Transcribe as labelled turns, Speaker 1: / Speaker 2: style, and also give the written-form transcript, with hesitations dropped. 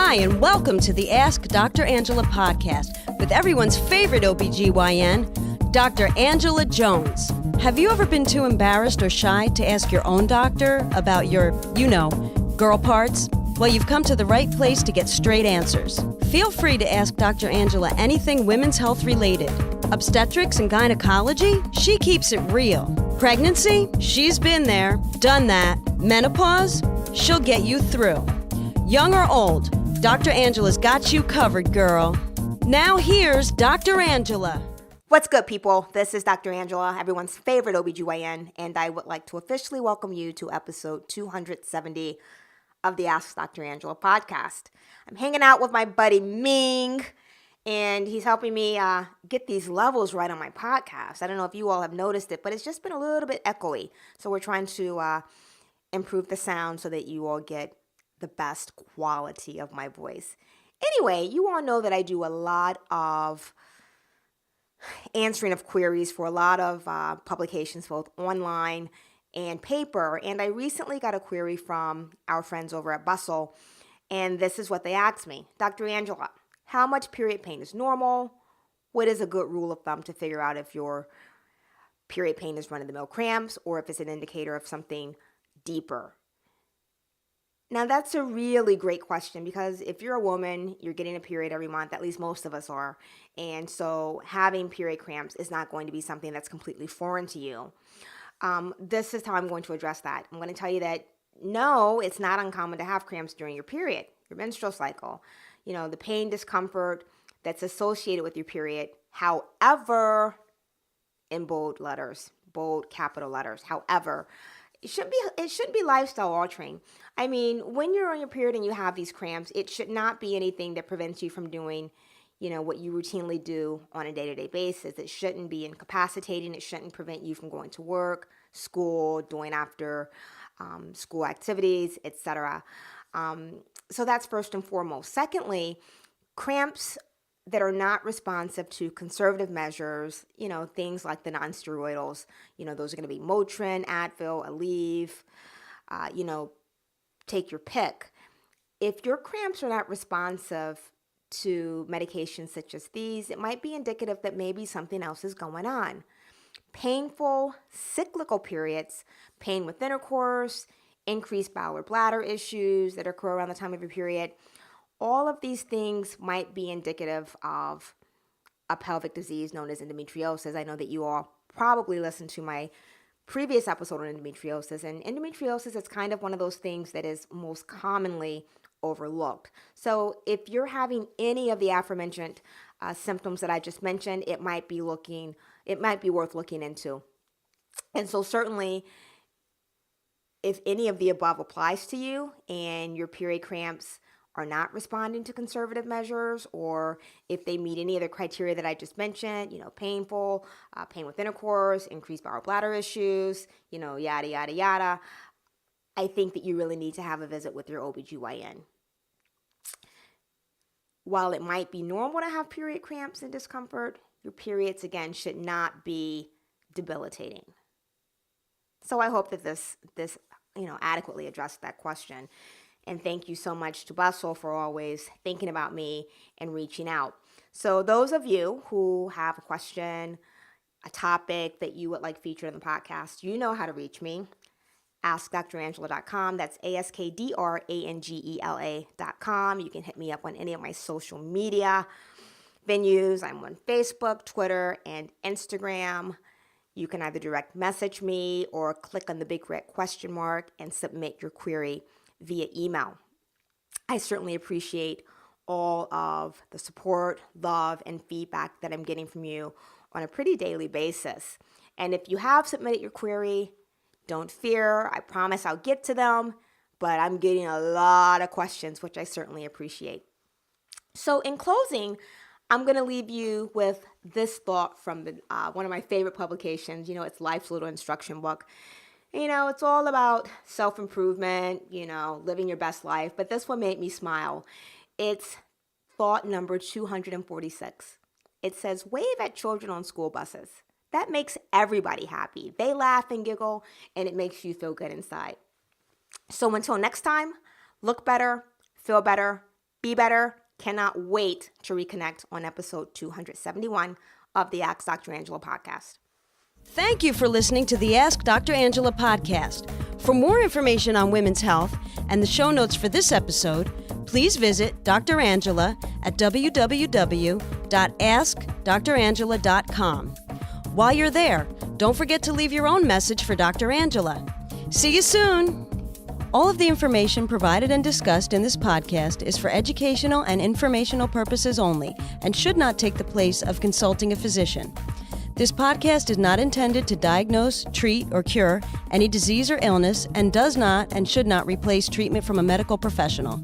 Speaker 1: Hi, and welcome to the Ask Dr. Angela podcast with everyone's favorite OBGYN, Dr. Angela Jones. Have you ever been too embarrassed or shy to ask your own doctor about your, girl parts? Well, you've come to the right place to get straight answers. Feel free to ask Dr. Angela anything women's health related. Obstetrics and gynecology? She keeps it real. Pregnancy? She's been there, done that. Menopause? She'll get you through. Young or old, Dr. Angela's got you covered, girl. Now here's Dr. Angela.
Speaker 2: What's good, people? This is Dr. Angela, everyone's favorite OBGYN, and I would like to officially welcome you to episode 270 of the Ask Dr. Angela podcast. I'm hanging out with my buddy Ming, and he's helping me get these levels right on my podcast. I don't know if you all have noticed it, but it's just been a little bit echoey. So we're trying to improve the sound so that you all get the best quality of my voice. Anyway, you all know that I do a lot of answering of queries for a lot of publications, both online and paper. And I recently got a query from our friends over at Bustle, and this is what they asked me. Dr. Angela, how much period pain is normal? What is a good rule of thumb to figure out if your period pain is run-of-the-mill cramps or if it's an indicator of something deeper? Now, that's a really great question because if you're a woman, you're getting a period every month, at least most of us are. And so having period cramps is not going to be something that's completely foreign to you. This is how I'm going to address that. I'm going to tell you that no, it's not uncommon to have cramps during your period, your menstrual cycle. You know, the pain, discomfort that's associated with your period. However, in bold letters, bold capital letters, however, it shouldn't be lifestyle altering. I mean, when you're on your period and you have these cramps, it should not be anything that prevents you from doing, what you routinely do on a day-to-day basis. It shouldn't be incapacitating. It shouldn't prevent you from going to work, school, doing after school activities, etc. So that's first and foremost. Secondly, cramps that are not responsive to conservative measures, things like the non-steroidals, those are going to be Motrin, Advil, Aleve, take your pick. If your cramps are not responsive to medications such as these, it might be indicative that maybe something else is going on. Painful, cyclical periods, pain with intercourse, increased bowel or bladder issues that occur around the time of your period, all of these things might be indicative of a pelvic disease known as endometriosis. I know that you all probably listened to my previous episode on endometriosis, and endometriosis is kind of one of those things that is most commonly overlooked. So if you're having any of the aforementioned symptoms that I just mentioned, it might be worth looking into. And so certainly, if any of the above applies to you and your period cramps are not responding to conservative measures, or if they meet any of the criteria that I just mentioned, painful, pain with intercourse, increased bowel bladder issues, yada, yada, yada, I think that you really need to have a visit with your OBGYN. While it might be normal to have period cramps and discomfort, your periods, again, should not be debilitating. So I hope that this adequately addressed that question. And thank you so much to Bustle for always thinking about me and reaching out. So those of you who have a question, a topic that you would like featured in the podcast, you know how to reach me. AskDrAngela.com. That's AskDrAngela.com. You can hit me up on any of my social media venues. I'm on Facebook, Twitter, and Instagram. You can either direct message me or click on the big red question mark and submit your query via email. I certainly appreciate all of the support, love, and feedback that I'm getting from you on a pretty daily basis. And if you have submitted your query, don't fear. I promise I'll get to them, but I'm getting a lot of questions, which I certainly appreciate. So in closing, I'm going to leave you with this thought from one of my favorite publications. It's Life's Little Instruction Book. It's all about self-improvement, living your best life. But this one made me smile. It's thought number 246. It says, wave at children on school buses. That makes everybody happy. They laugh and giggle, and it makes you feel good inside. So until next time, look better, feel better, Be better. Cannot wait to reconnect on episode 271 of the Ask Dr. Angela podcast.
Speaker 1: Thank you for listening to the Ask Dr. Angela podcast. For more information on women's health and the show notes for this episode, please visit Dr. Angela at www.askdrangela.com. While you're there, don't forget to leave your own message for Dr. Angela. See you soon! All of the information provided and discussed in this podcast is for educational and informational purposes only and should not take the place of consulting a physician. This podcast is not intended to diagnose, treat, or cure any disease or illness and does not and should not replace treatment from a medical professional.